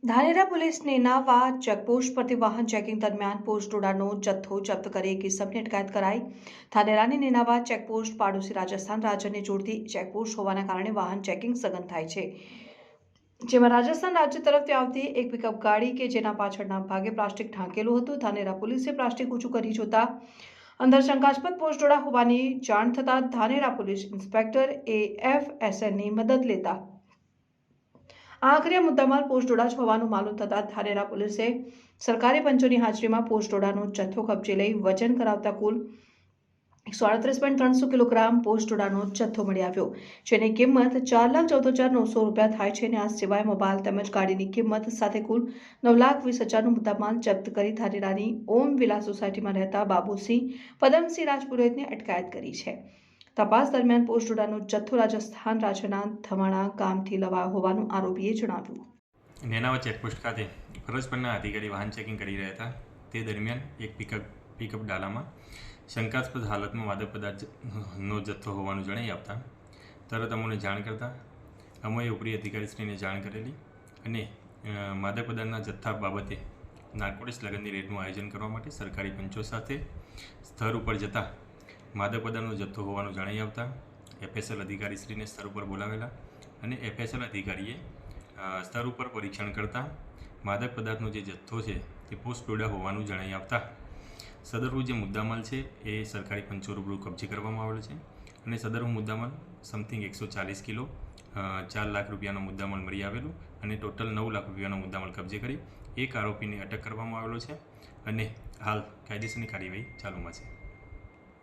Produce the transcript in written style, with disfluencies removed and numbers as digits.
ધાનેરા પોલીસને નાવા ચેકપોસ્ટ પરથી વાહન ચેકિંગ દરમિયાન પોસ્ટડોડાનો જથ્થો જપ્ત કરી એક ઇસમની અટકાયત કરાઈ। ધાનેરાની નેનાવા ચેકપોસ્ટ પાડોશી રાજસ્થાન રાજ્યને જોડતી ચેકપોસ્ટ હોવાના કારણે વાહન ચેકિંગ સઘન થાય છે, જેમાં રાજસ્થાન રાજ્ય તરફથી આવતી એક પિકઅપ ગાડી કે જેના પાછળના ભાગે પ્લાસ્ટિક ઢાંકેલું હતું। ધાનેરા પોલીસે પ્લાસ્ટિક ઊંચું કરી જોતા અંદર શંકાસ્પદ પોસ્ટડોડા હોવાની જાણ થતાં ધાનેરા પોલીસ ઇન્સ્પેક્ટર AFSNની મદદ લેતા આખરે મુદ્દામાલ પોસ્ટડોડા જ હોવાનું માલુમ થતાં ધાનેરા પોલીસે સરકારી પંચોની હાજરીમાં પોસ્ટડોડાનો જથ્થો કબજે લઈ વજન કરાવતા કુલ 138.300 કિલોગ્રામ પોસ્ટડોડાનો જથ્થો મળી આવ્યો, જેની કિંમત 4,14,900 રૂપિયા થાય છે અને આ સિવાય મોબાઈલ તેમજ ગાડીની કિંમત સાથે કુલ 9,20,000નો મુદ્દામાલ જપ્ત કરી ધાનેરાની ઓમ વિલા સોસાયટીમાં રહેતા બાબુસિંહ પદમસિંહ રાજપુરોહિતની અટકાયત કરી છે। તપાસ દરમિયાન પોસ્ટડોડાનો જથ્થો રાજસ્થાન રાજ્યના ધમાણા ગામથી લવાયો હોવાનું આરોપીએ જણાવ્યું। નેનાવા ચેકપોસ્ટ ખાતે ફરજ પરના અધિકારી વાહન ચેકિંગ કરી રહ્યા હતા, તે દરમિયાન એક પિકઅપ ડાલામાં શંકાસ્પદ હાલતમાં માદક પદાર્થનો જથ્થો હોવાનું જણાઈ આવતા તરત અમોને જાણ કરતા અમોએ ઉપરી અધિકારીશ્રીને જાણ કરેલી અને માદક પદાર્થના જથ્થા બાબતે નાર્કોટિક્સ લગનની રેડનું આયોજન કરવા માટે સરકારી પંચો સાથે સ્થળ ઉપર જતા માદક પદાર્થનો જથ્થો હોવાનું જણાઈ આવતા FSL અધિકારીશ્રીને સ્થળ ઉપર બોલાવેલા અને FSL અધિકારીએ સ્થળ ઉપર પરીક્ષણ કરતા માદક પદાર્થનો જે જથ્થો છે તે પોસ્ટડોડા હોવાનું જણાઈ આવતા સદરનું જે મુદ્દામાલ છે એ સરકારી પંચો રૂબરૂ કબજે કરવામાં આવેલો છે અને સદરનો મુદ્દામાલ સમથિંગ 140 કિલો 4 લાખ રૂપિયાનો મુદ્દામાલ મળી આવેલું અને ટોટલ 9 લાખ રૂપિયાનો મુદ્દામાલ કબજે કરી એક આરોપીને અટક કરવામાં આવેલો છે અને હાલ કાયદેસરની કાર્યવાહી ચાલુમાં છે।